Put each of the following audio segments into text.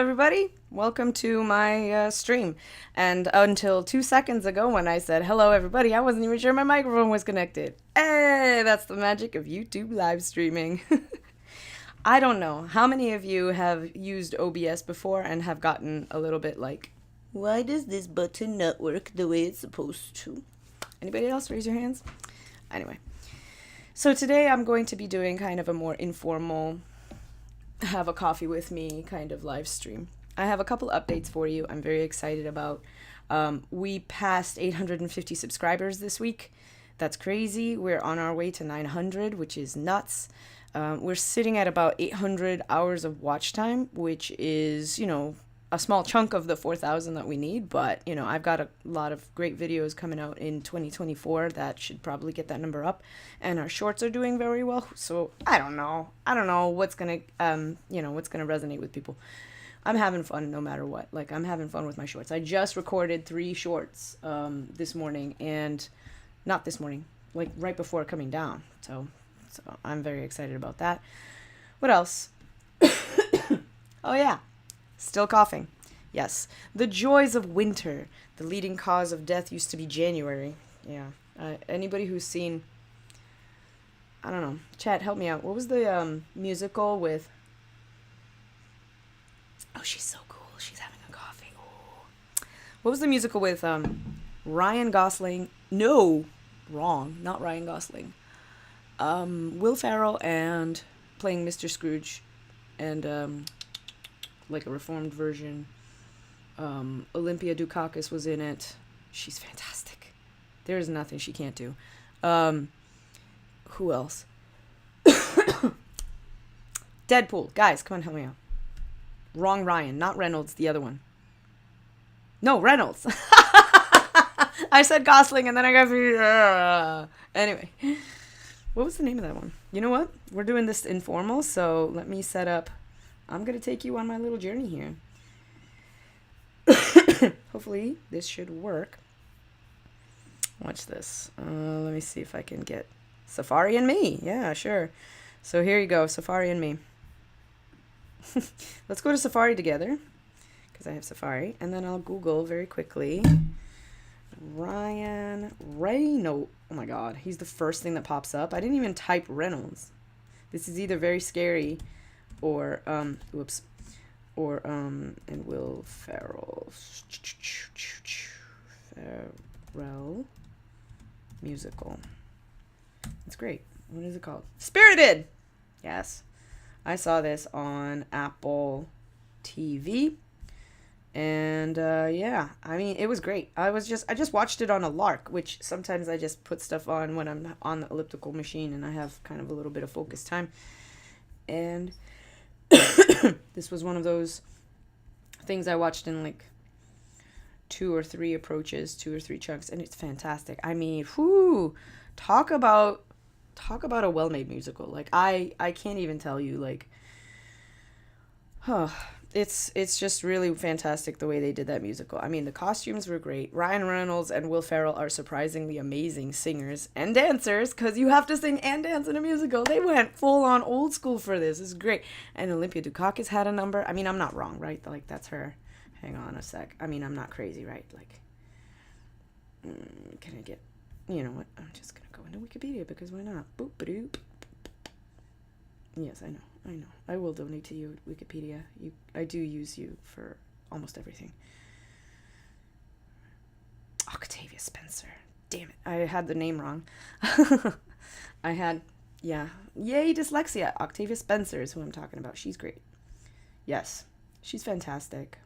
everybody. Welcome to my stream. And until 2 seconds ago when I said hello, everybody, I wasn't even sure my microphone was connected. Hey, that's the magic of YouTube live streaming. I don't know how many of you have used OBS before and have gotten a little bit like, why does this button not work the way it's supposed to? Anybody else raise your hands? Anyway, so today I'm going to be doing kind of a more informal, have a coffee with me kind of live stream. I have a couple updates for you I'm very excited about. We passed 850 subscribers this week. That's crazy. We're on our way to 900, which is nuts. We're sitting at about 800 hours of watch time, which is, you know, a small chunk of the 4,000 that we need. But, you know, I've got a lot of great videos coming out in 2024 that should probably get that number up. And our shorts are doing very well. So I don't know what's going to, what's going to resonate with people. I'm having fun no matter what. Like, I'm having fun with my shorts. I just recorded 3 shorts this morning, and not this morning, like right before coming down. So I'm very excited about that. What else? Oh, yeah. Still coughing. Yes. The joys of winter. The leading cause of death used to be January. Yeah. Anybody who's seen... I don't know. Chat, help me out. What was the musical with... Oh, she's so cool. She's having a coffee. Oh. What was the musical with Ryan Gosling? No. Wrong. Not Ryan Gosling. Will Ferrell and playing Mr. Scrooge. And... like a reformed version. Olympia Dukakis was in it. She's fantastic. There is nothing she can't do. Who else? Deadpool. Guys, come on, help me out. Wrong Ryan. Not Reynolds, the other one. No, Reynolds. I said Gosling and then I got... Anyway. What was the name of that one? You know what? We're doing this informal, so let me set up... I'm going to take you on my little journey here. Hopefully, this should work. Watch this. Let me see if I can get Safari and me. Yeah, sure. So here you go, Safari and me. Let's go to Safari together, because I have Safari. And then I'll Google very quickly. Ryan Reynolds. Oh my god, he's the first thing that pops up. I didn't even type Reynolds. This is either very scary... or and Will Ferrell musical. It's great. What is it called? Spirited. Yes, I saw this on Apple TV, and yeah, I mean, it was great. I just watched it on a lark, which sometimes I just put stuff on when I'm on the elliptical machine and I have kind of a little bit of focus time, and this was one of those things I watched in like 2 or 3 approaches, 2 or 3 chunks, and it's fantastic. I mean, whoo, talk about a well-made musical. Like I can't even tell you, like, it's just really fantastic the way they did that musical. I mean, the costumes were great. Ryan Reynolds and Will Ferrell are surprisingly amazing singers and dancers, because you have to sing and dance in a musical. They went full on old school for this. It's great. And Olympia Dukakis had a number. I mean, I'm not wrong, right? Like, that's her. Hang on a sec. I mean, I'm not crazy, right? Like, can I get... You know what? I'm just going to go into Wikipedia, because why not? Boop-a-doop. Yes, I know. I will donate to you, Wikipedia. I do use you for almost everything. Octavia Spencer. Damn it. I had the name wrong. Yeah. Yay, dyslexia. Octavia Spencer is who I'm talking about. She's great. Yes, she's fantastic.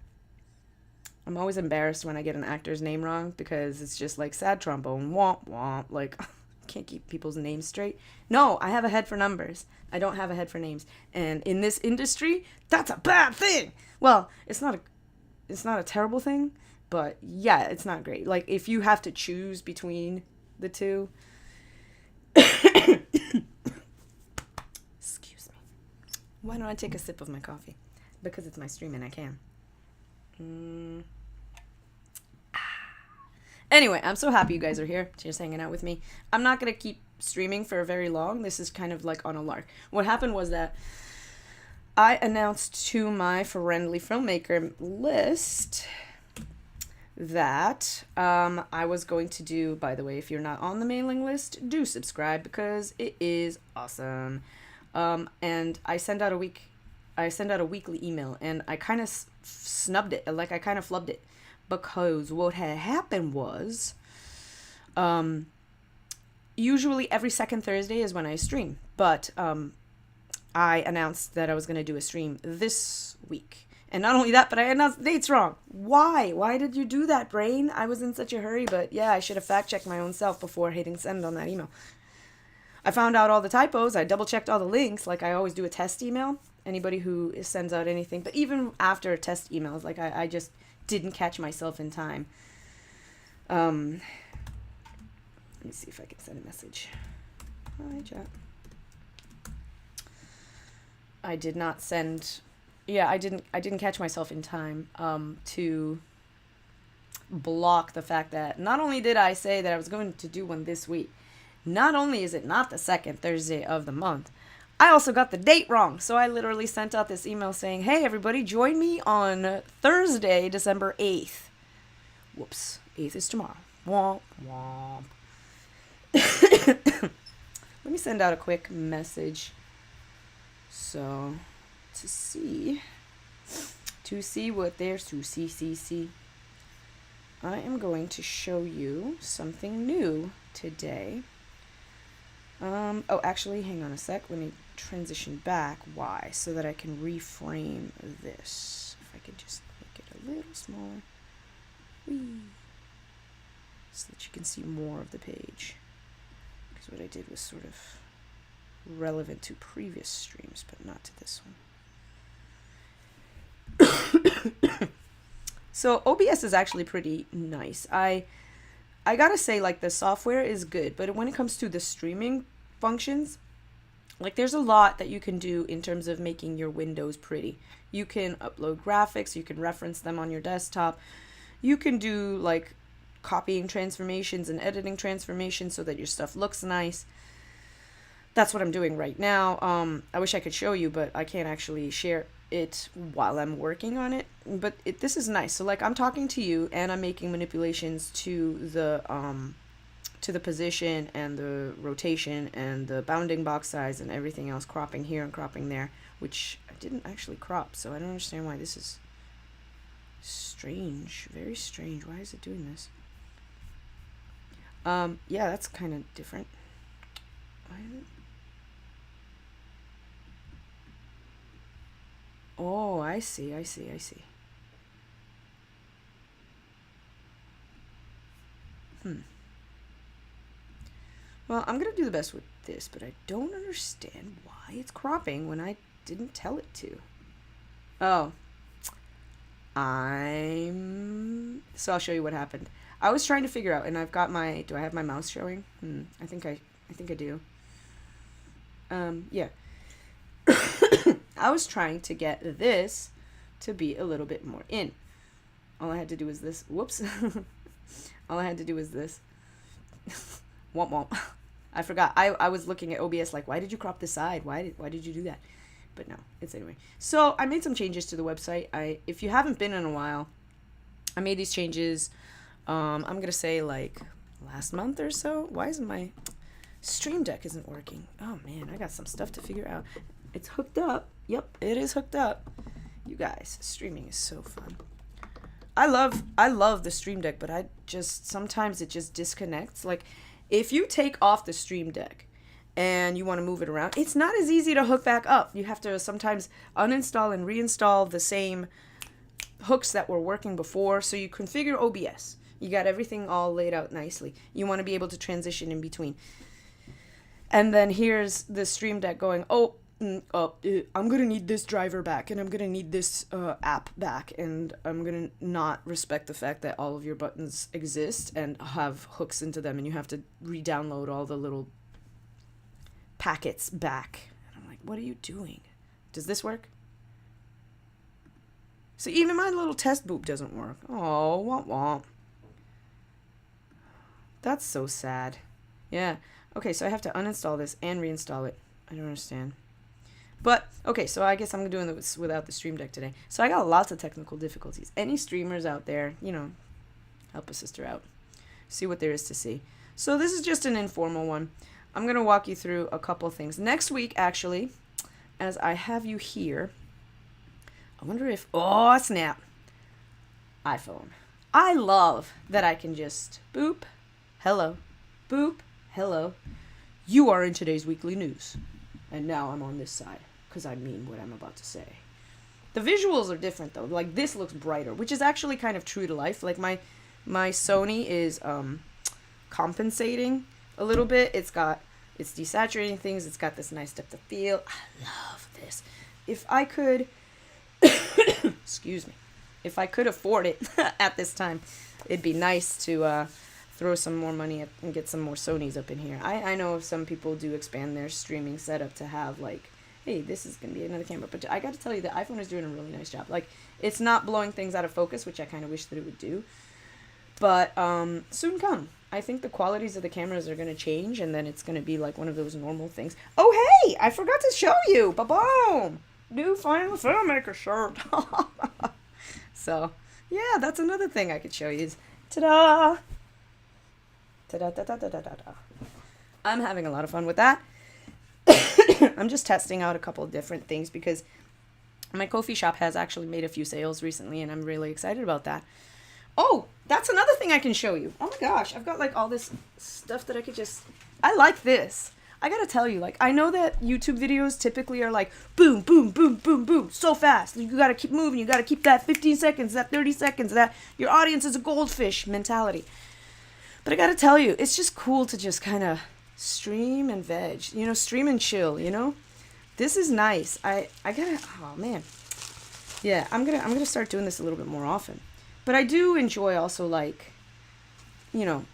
I'm always embarrassed when I get an actor's name wrong, because it's just like sad trombone, womp womp, like... Can't keep people's names straight. No, I have a head for numbers. I don't have a head for names. And in this industry, that's a bad thing. Well, it's not a terrible thing, but yeah, it's not great. Like, if you have to choose between the two. Excuse me. Why don't I take a sip of my coffee? Because it's my stream and I can. Anyway, I'm so happy you guys are here, just hanging out with me. I'm not going to keep streaming for very long. This is kind of like on a lark. What happened was that I announced to my friendly filmmaker list that I was going to do, by the way, if you're not on the mailing list, do subscribe because it is awesome. And I send out a weekly email, and I kind of snubbed it, like I kind of flubbed it, because what had happened was, usually every second Thursday is when I stream, but I announced that I was going to do a stream this week. And not only that, but I announced the dates wrong. Why? Why did you do that, brain? I was in such a hurry, but yeah, I should have fact-checked my own self before hitting send on that email. I found out all the typos. I double-checked all the links, like I always do a test email. Anybody who sends out anything. But even after test emails, like I just didn't catch myself in time. Let me see if I can send a message. Hi, chat. I did not send... Yeah, I didn't catch myself in time to block the fact that not only did I say that I was going to do one this week, not only is it not the second Thursday of the month, I also got the date wrong. So I literally sent out this email saying, hey, everybody, join me on Thursday, December 8th. Whoops. 8th is tomorrow. Womp, womp. Let me send out a quick message. So... to see what there's to see. I am going to show you something new today. Oh, actually, hang on a sec. Let me transition back. Why? So that I can reframe this. If I could just make it a little smaller. Whee. So that you can see more of the page. Because what I did was sort of relevant to previous streams, but not to this one. So OBS is actually pretty nice. I gotta say, like, the software is good, but when it comes to the streaming functions, like, there's a lot that you can do in terms of making your windows pretty. You can upload graphics, you can reference them on your desktop, you can do like copying transformations and editing transformations so that your stuff looks nice. That's what I'm doing right now. I wish I could show you, but I can't actually share it while I'm working on it. But this is nice. So, like, I'm talking to you and I'm making manipulations to the position and the rotation and the bounding box size and everything else, cropping here and cropping there, which I didn't actually crop, so I don't understand why this is strange. Very strange. Why is it doing this? Yeah, that's kind of different. Why is it? Oh, I see. Well, I'm going to do the best with this, but I don't understand why it's cropping when I didn't tell it to. Oh. So I'll show you what happened. I was trying to figure out, and I've got my... Do I have my mouse showing? I think I do. Yeah. I was trying to get this to be a little bit more in. All I had to do was this. Whoops. All I had to do was this. Womp womp. I forgot. I was looking at OBS like, why did you crop the side? Why did you do that? But no, it's anyway. So I made some changes to the website. If you haven't been in a while, I made these changes. I'm gonna say like last month or so. Why isn't my Stream Deck isn't working? Oh man, I got some stuff to figure out. It's hooked up. Yep, it is hooked up. You guys, streaming is so fun. I love the Stream Deck, but sometimes it just disconnects. Like, if you take off the Stream Deck and you want to move it around, it's not as easy to hook back up. You have to sometimes uninstall and reinstall the same hooks that were working before. So you configure OBS. You got everything all laid out nicely. You want to be able to transition in between. And then here's the Stream Deck going, I'm going to need this driver back, and I'm going to need this app back, and I'm going to not respect the fact that all of your buttons exist and have hooks into them, and you have to re-download all the little packets back. And I'm like, what are you doing? Does this work? So even my little test boop doesn't work. Oh, womp womp. That's so sad. Yeah. Okay, so I have to uninstall this and reinstall it. I don't understand. But, okay, so I guess I'm doing this without the Stream Deck today. So I got lots of technical difficulties. Any streamers out there, you know, help a sister out. See what there is to see. So this is just an informal one. I'm going to walk you through a couple things. Next week, actually, as I have you here, I wonder if... Oh, snap. iPhone. I love that I can just boop, hello, boop, hello. You are in today's weekly news. And now I'm on this side because I mean what I'm about to say. The visuals are different though. Like this looks brighter, which is actually kind of true to life. Like my Sony is compensating a little bit. It's desaturating things. It's got this nice depth of field. I love this. If I could, excuse me, if I could afford it at this time, it'd be nice to throw some more money at and get some more Sonys up in here. I know some people do expand their streaming setup to have like, hey, this is going to be another camera. But I got to tell you, the iPhone is doing a really nice job. Like, it's not blowing things out of focus, which I kind of wish that it would do. But soon come. I think the qualities of the cameras are going to change, and then it's going to be like one of those normal things. Oh, hey, I forgot to show you. Ba-boom! New final Filmmaker shirt. So, yeah, that's another thing I could show you. Is ta-da! Ta-da-da-da-da-da-da. I'm having a lot of fun with that. I'm just testing out a couple of different things because my KoFi shop has actually made a few sales recently, and I'm really excited about that. Oh, that's another thing I can show you. Oh my gosh, I've got like all this stuff that I could just... I like this. I gotta tell you, like, I know that YouTube videos typically are like, boom, boom, boom, boom, boom, so fast. You gotta keep moving. You gotta keep that 15 seconds, that 30 seconds, that your audience is a goldfish mentality. But I gotta tell you, it's just cool to just kind of stream and veg, you know, stream and chill, you know? This is nice. I gotta, oh man. Yeah, I'm gonna start doing this a little bit more often. But I do enjoy also like, you know,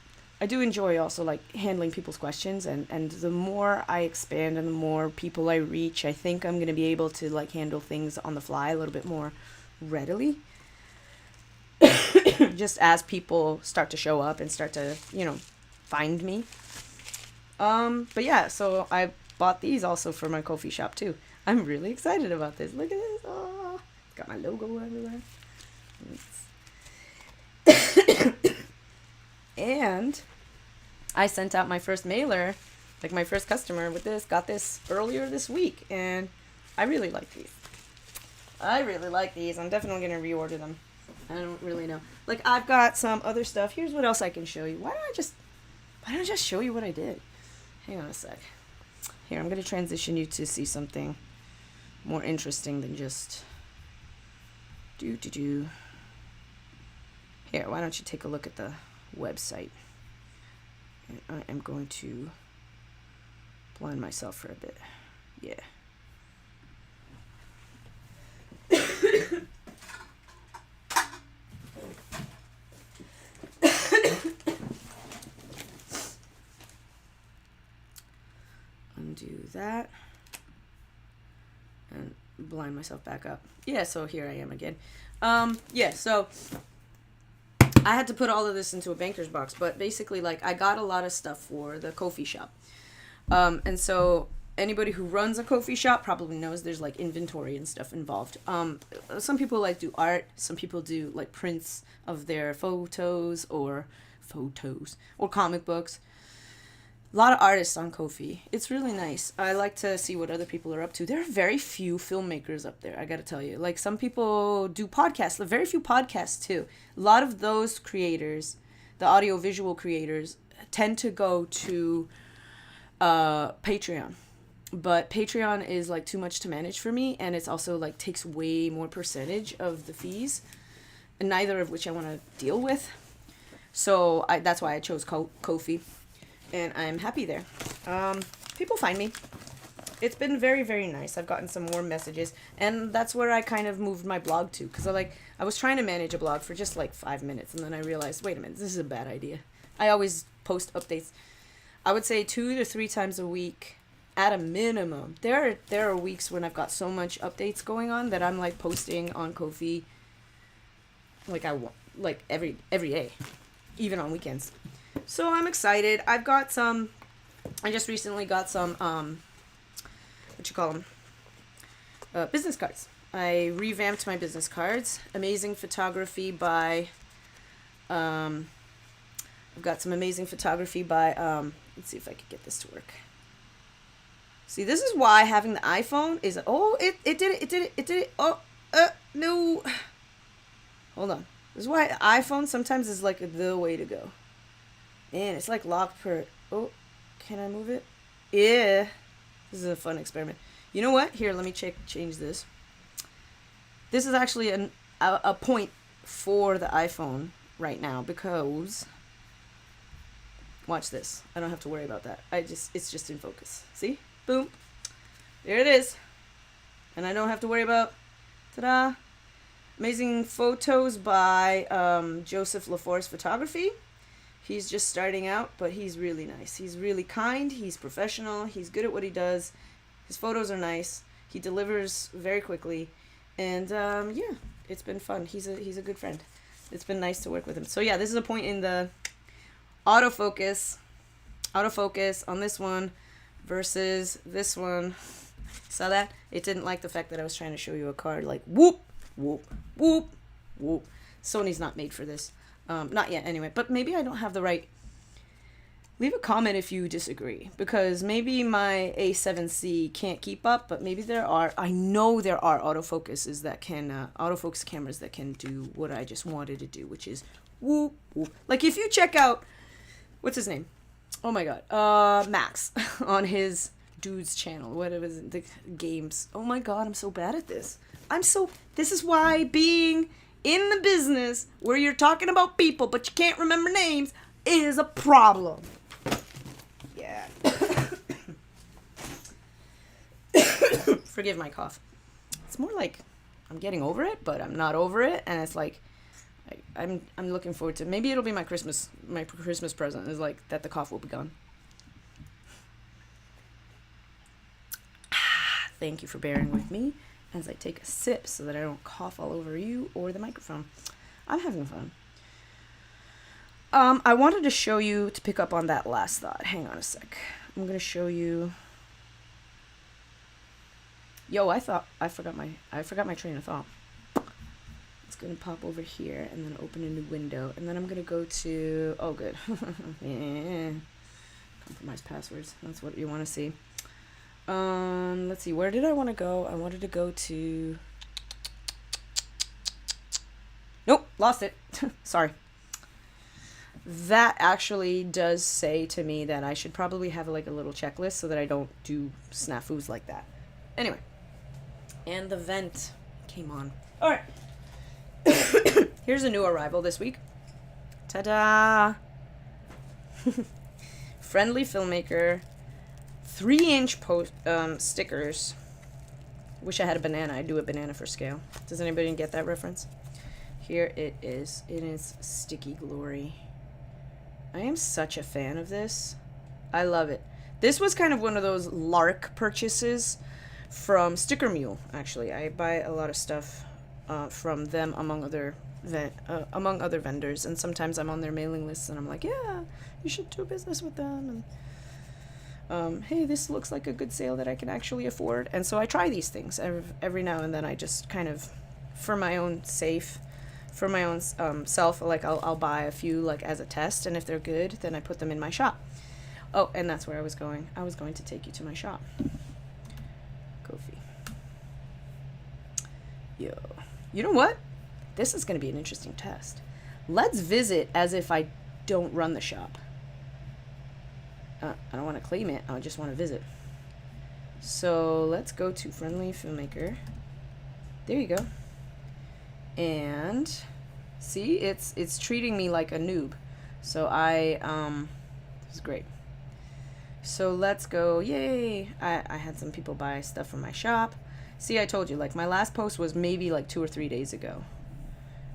I do enjoy also like handling people's questions, and the more I expand and the more people I reach, I think I'm going to be able to like handle things on the fly a little bit more readily. Just as people start to show up and start to, you know, find me. But yeah, so I bought these also for my KoFi shop too. I'm really excited about this. Look at this. Oh, it's got my logo everywhere. And I sent out my first mailer, like my first customer with this, got this earlier this week, and I really like these. I'm definitely going to reorder them. I don't really know. Like, I've got some other stuff. Here's what else I can show you. Why don't I just show you what I did? Hang on a sec. Here, I'm going to transition you to see something more interesting than just Here, why don't you take a look at the website? And I am going to blind myself for a bit. Yeah. Undo that. And blind myself back up. Yeah, so here I am again. Yeah, so I had to put all of this into a banker's box, but basically, like, I got a lot of stuff for the KoFi shop. And so anybody who runs a KoFi shop probably knows there's, like, inventory and stuff involved. Some people, like, do art. Some people do, like, prints of their photos or comic books. A lot of artists on KoFi. It's really nice. I like to see what other people are up to. There are very few filmmakers up there, I gotta tell you. Like, some people do podcasts. There are very few podcasts, too. A lot of those creators, the audio-visual creators, tend to go to Patreon. But Patreon is, like, too much to manage for me, and it's also, like, takes way more percentage of the fees, and neither of which I want to deal with. So that's why I chose KoFi. And I'm happy there. People find me. It's been very, very nice. I've gotten some more messages. And that's where I kind of moved my blog to. Because I was trying to manage a blog for just like 5 minutes. And then I realized, wait a minute, this is a bad idea. I always post updates. I would say 2 to 3 times a week at a minimum. There are weeks when I've got so much updates going on that I'm like posting on KoFi like every day. Even on weekends. So I'm excited. I just recently got some, business cards. I revamped my business cards. Amazing photography by, I've got some amazing photography by, let's see if I can get this to work. See, this is why having the iPhone is, oh, it did it. Oh, no. Hold on. This is why the iPhone sometimes is like the way to go. Man, it's like locked per, oh, can I move it? Yeah. This is a fun experiment. You know what? Here, let me change this. This is actually a point for the iPhone right now because, watch this. I don't have to worry about that. It's just in focus. See? Boom. There it is. And I don't have to worry about, ta-da, amazing photos by Joseph LaForce Photography. He's just starting out, but he's really nice. He's really kind. He's professional. He's good at what he does. His photos are nice. He delivers very quickly. And yeah, it's been fun. He's a good friend. It's been nice to work with him. So yeah, this is a point in the autofocus on this one versus this one. Saw that? It didn't like the fact that I was trying to show you a card like whoop, whoop, whoop, whoop. Sony's not made for this. Not yet anyway, but maybe I don't have the right. Leave a comment if you disagree, because maybe my A7C can't keep up, but maybe I know there are autofocus cameras that can do what I just wanted to do, which is whoop, whoop. Like if you check out, what's his name? Oh my God. Max on his dude's channel, whatever the games. Oh my God, I'm so bad at this. This is why being in the business where you're talking about people, but you can't remember names is a problem. Yeah. Forgive my cough. It's more like I'm getting over it, but I'm not over it, and it's like I'm looking forward to, maybe it'll be my Christmas present is like that the cough will be gone. Thank you for bearing with me as I take a sip so that I don't cough all over you or the microphone. I'm having fun. I wanted to show you, to pick up on that last thought. Hang on a sec. I'm going to show you. Yo, I forgot my train of thought. It's going to pop over here and then open a new window. And then I'm going to go to, oh, good. Yeah. Compromise passwords. That's what you want to see. Let's see. Where did I want to go? I wanted to go to, nope, lost it. Sorry. That actually does say to me that I should probably have like a little checklist so that I don't do snafus like that. Anyway. And the vent came on. All right. Here's a new arrival this week. Ta-da! Friendly Filmmaker 3-inch stickers. Wish I had a banana. I'd do a banana for scale. Does anybody get that reference? Here it is. It is sticky glory. I am such a fan of this. I love it. This was kind of one of those lark purchases from Sticker Mule, actually. I buy a lot of stuff from them among other vendors, and sometimes I'm on their mailing lists and I'm like, yeah, you should do business with them, and hey, this looks like a good sale that I can actually afford. And so I try these things every now and then. I just kind of, for my own self, like I'll buy a few like as a test, and if they're good, then I put them in my shop. Oh, and that's where I was going. I was going to take you to my shop. KoFi. Yo. You know what? This is going to be an interesting test. Let's visit as if I don't run the shop. I don't want to claim it. I just want to visit. So let's go to Friendly Filmmaker. There you go. And see, it's treating me like a noob. So this is great. So let's go. Yay. I had some people buy stuff from my shop. See, I told you, like my last post was maybe like 2 or 3 days ago.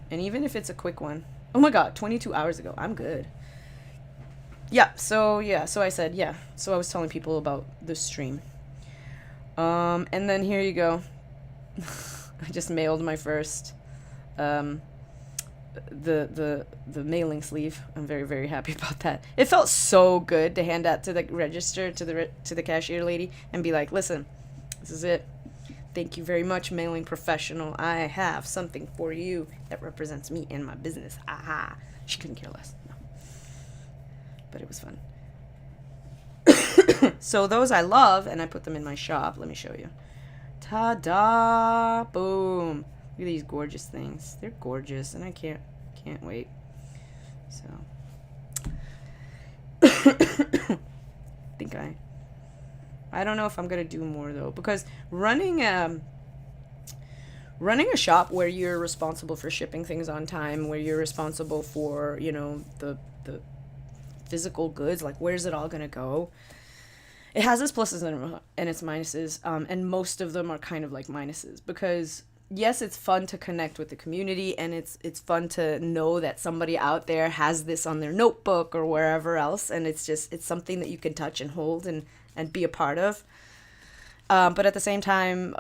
And even if it's a quick one, oh my God, 22 hours ago, I'm good. So I said, yeah. So I was telling people about the stream. And then here you go. I just mailed my first the mailing sleeve. I'm very, very happy about that. It felt so good to hand that to the register, to the cashier lady, and be like, listen, this is it. Thank you very much, mailing professional. I have something for you that represents me and my business. Aha. She couldn't care less. No. But it was fun. So those I love, and I put them in my shop. Let me show you. Ta-da! Boom. Look at these gorgeous things. They're gorgeous, and I can't wait. So think I don't know if I'm gonna do more though, because running a shop where you're responsible for shipping things on time, where you're responsible for, you know, the physical goods, like where's it all gonna go? It has its pluses and its minuses, and most of them are kind of like minuses, because yes, it's fun to connect with the community, and it's fun to know that somebody out there has this on their notebook or wherever else, and it's something that you can touch and hold and be a part of. But at the same time,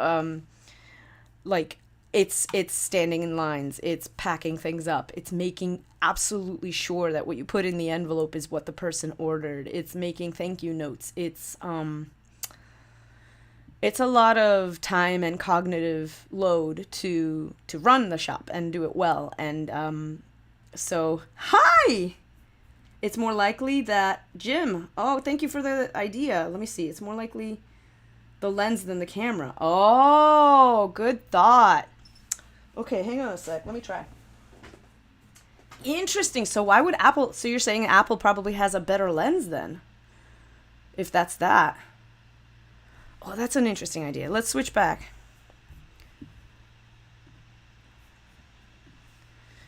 like it's standing in lines, it's packing things up, it's making absolutely sure that what you put in the envelope is what the person ordered, it's making thank you notes, it's a lot of time and cognitive load to run the shop and do it well. And so, hi! It's more likely that, Jim, oh, thank you for the idea. Let me see. It's more likely the lens than the camera. Oh, good thought. Okay, hang on a sec. Let me try. Interesting. So why would Apple... So you're saying Apple probably has a better lens then? If that's that. Oh, that's an interesting idea. Let's switch back.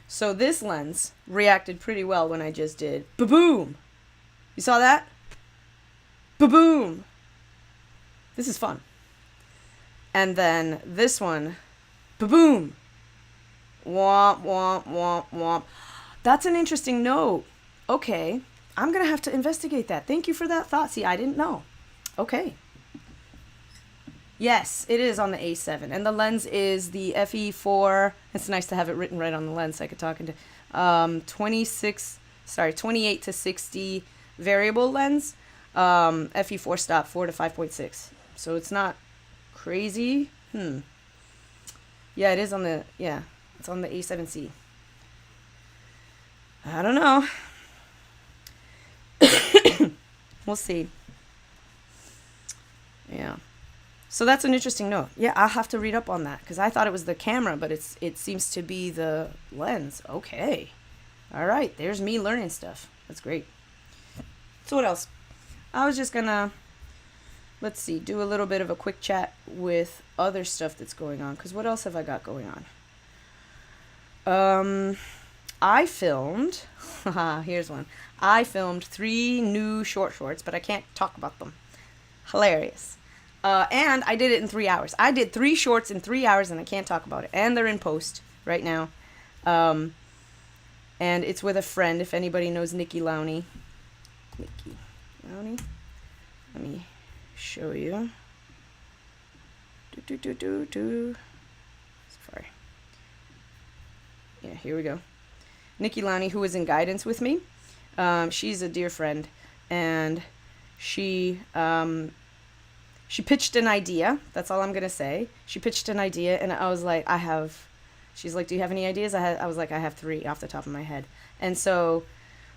So this lens reacted pretty well when I just did ba-boom. You saw that? Ba-boom. This is fun. And then this one, ba-boom. Womp, womp, womp, womp. That's an interesting note. Okay. I'm going to have to investigate that. Thank you for that thought. See, I didn't know. Okay. Yes, it is on the A7, and the lens is the FE4. It's nice to have it written right on the lens so I could talk into 28 to 60 variable lens, FE4 stop 4 to 5.6. So it's not crazy. Yeah, it is on the, yeah, it's on the A7C. I don't know. We'll see. Yeah. So that's an interesting note. Yeah, I'll have to read up on that, because I thought it was the camera, but it seems to be the lens. Okay. All right. There's me learning stuff. That's great. So what else? I was just going to, let's see, do a little bit of a quick chat with other stuff that's going on, because what else have I got going on? I filmed, here's one. I filmed 3 new shorts, but I can't talk about them. Hilarious. And I did it in 3 hours. I did 3 shorts in 3 hours, and I can't talk about it. And they're in post right now. And it's with a friend, if anybody knows Nicky Lowney. Nicky Lowney. Let me show you. Sorry. Yeah, here we go. Nicky Lowney, who was in guidance with me. She's a dear friend. And she pitched an idea. That's all I'm going to say. She pitched an idea, and I was like, she's like, do you have any ideas? I was like, I have 3 off the top of my head. And so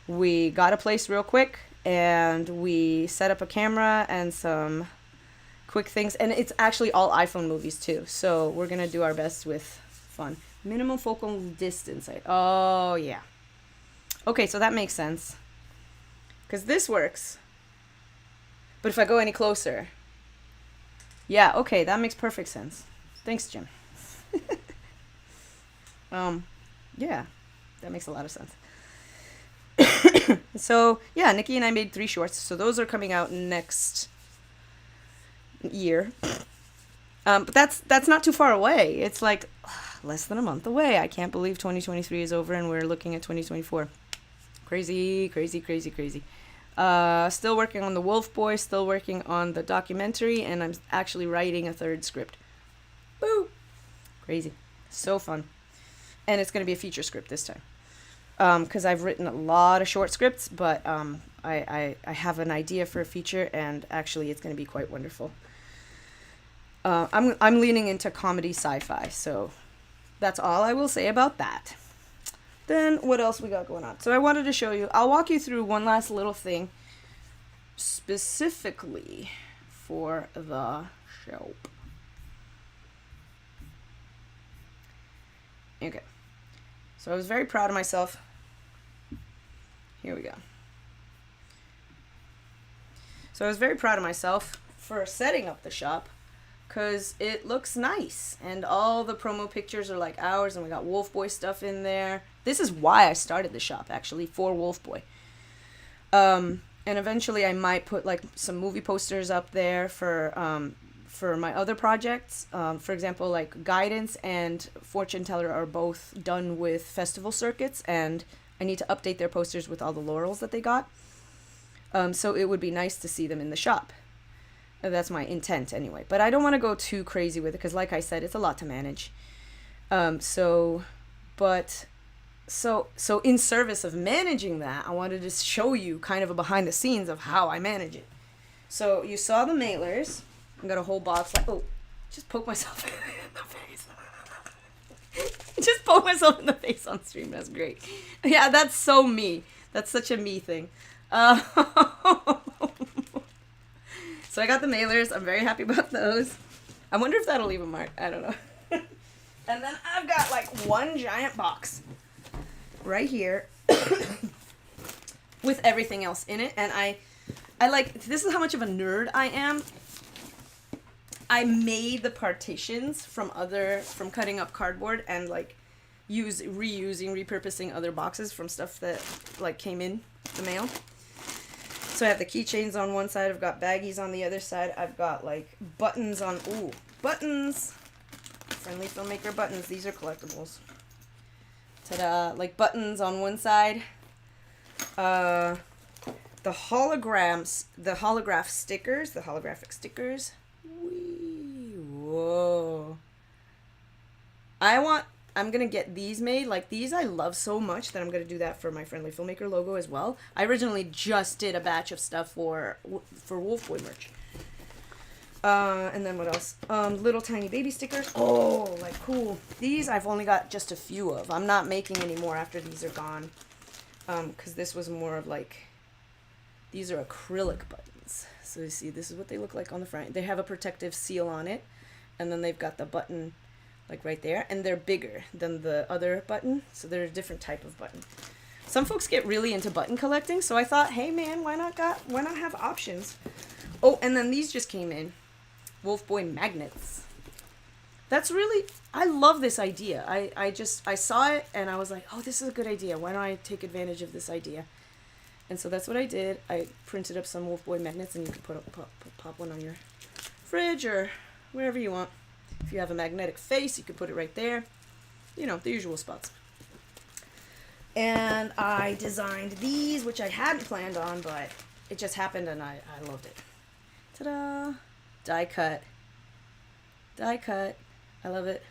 we got a place real quick, and we set up a camera and some quick things. And it's actually all iPhone movies, too. So we're going to do our best with fun. Minimum focal distance. Oh, yeah. Okay, so that makes sense. Because this works. But if I go any closer... Yeah, okay, that makes perfect sense. Thanks, Jim. Yeah, that makes a lot of sense. So, yeah, Nikki and I made 3 shorts, so those are coming out next year. But that's not too far away. It's like less than a month away. I can't believe 2023 is over and we're looking at 2024. Crazy, crazy, crazy, crazy. Still working on the Wolf Boy, still working on the documentary, and I'm actually writing a 3rd script. Woo! Crazy. So fun. And it's going to be a feature script this time. Because I've written a lot of short scripts, but I have an idea for a feature, and actually it's going to be quite wonderful. I'm leaning into comedy sci-fi, so that's all I will say about that. Then what else we got going on? So I wanted to show you, I'll walk you through one last little thing specifically for the show. Okay. So I was very proud of myself. Here we go. So I was very proud of myself for setting up the shop because it looks nice and all the promo pictures are like ours and we got Wolf Boy stuff in there. This is why I started the shop, actually, for Wolf Boy. And eventually I might put like some movie posters up there for my other projects. For example, like Guidance and Fortune Teller are both done with festival circuits, and I need to update their posters with all the laurels that they got. So it would be nice to see them in the shop. That's my intent anyway. But I don't want to go too crazy with it because, like I said, it's a lot to manage. So in service of managing that, I wanted to show you kind of a behind the scenes of how I manage it. So you saw the mailers. I got a whole box. Like, oh, just poke myself in the face. Just poke myself in the face on stream. That's great. Yeah, that's so me. That's such a me thing. So I got the mailers. I'm very happy about those. I wonder if that'll leave a mark. I don't know. And then I've got like one giant box right here with everything else in it. And I like, this is how much of a nerd I am. I made the partitions from cutting up cardboard and like repurposing other boxes from stuff that like came in the mail. So I have the keychains on one side, I've got baggies on the other side, I've got like buttons on, buttons, Friendly Filmmaker buttons, these are collectibles. Ta-da, like buttons on one side, the holographic stickers, whoa. I'm going to get these made. Like, these I love so much that I'm going to do that for my Friendly Filmmaker logo as well. I originally just did a batch of stuff for Wolf Boy merch. And then what else? Little tiny baby stickers. Oh, like, cool. These I've only got just a few of. I'm not making any more after these are gone. Because this was more of like, these are acrylic buttons. So you see, this is what they look like on the front. They have a protective seal on it. And then they've got the button like right there, and they're bigger than the other button, so they're a different type of button. Some folks get really into button collecting, so I thought, hey man, why not have options? Oh, and then these just came in. Wolf Boy magnets. That's really, I love this idea. I saw it and I was like, oh, this is a good idea. Why don't I take advantage of this idea? And so that's what I did. I printed up some Wolf Boy magnets, and you can pop one on your fridge or wherever you want. If you have a magnetic face, you could put it right there. You know, the usual spots. And I designed these, which I hadn't planned on, but it just happened and I loved it. Ta-da! Die cut. Die cut. I love it.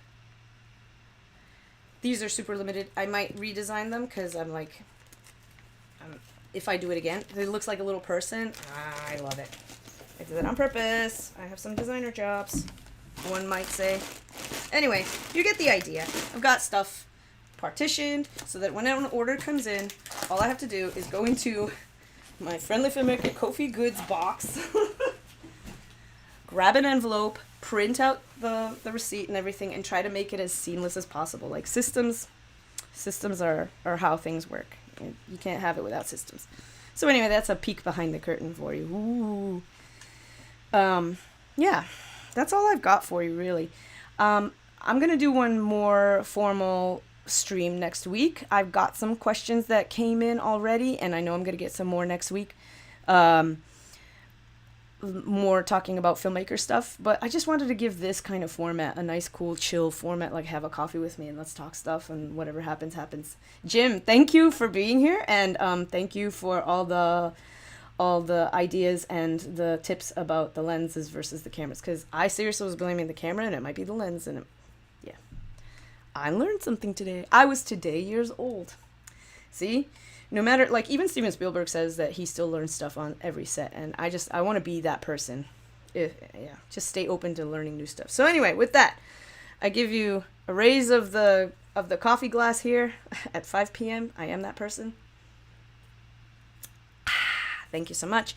These are super limited. I might redesign them because I'm like, if I do it again, it looks like a little person. I love it. I did that on purpose. I have some designer jobs, one might say. Anyway, you get the idea. I've got stuff partitioned so that when an order comes in, all I have to do is go into my Friendly Filmmaker KoFi goods box, grab an envelope, print out the receipt and everything, and try to make it as seamless as possible. Like, systems are how things work. You can't have it without systems. So anyway, that's a peek behind the curtain for you. Ooh. Yeah, that's all I've got for you, really. I'm going to do one more formal stream next week. I've got some questions that came in already, and I know I'm going to get some more next week. More talking about filmmaker stuff, but I just wanted to give this kind of format a nice, cool, chill format, like have a coffee with me and let's talk stuff, and whatever happens, happens. Jim, thank you for being here, and thank you for all the ideas and the tips about the lenses versus the cameras, because I seriously was blaming the camera and it might be the lens, and yeah, I learned something today. I was today years old. See, no matter, like, even Steven Spielberg says that he still learns stuff on every set, and I want to be that person. just stay open to learning new stuff. So anyway, with that, I give you a raise of the coffee glass here at 5 p.m. I am that person. Thank you so much.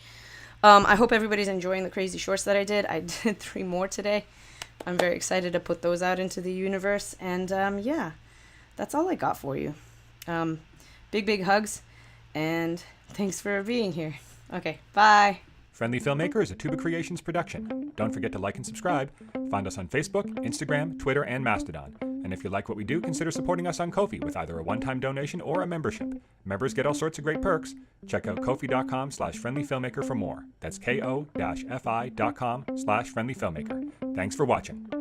I hope everybody's enjoying the crazy shorts that I did. I did 3 more today. I'm very excited to put those out into the universe. And yeah, that's all I got for you. Big hugs, and thanks for being here. Okay, bye. Friendly Filmmaker is a Tuba Creations production. Don't forget to like and subscribe. Find us on Facebook, Instagram, Twitter, and Mastodon. And if you like what we do, consider supporting us on KoFi with either a one-time donation or a membership. Members get all sorts of great perks. Check out kofi.com/friendlyfilmmaker for more. That's ko-fi.com/friendlyfilmmaker. Thanks for watching.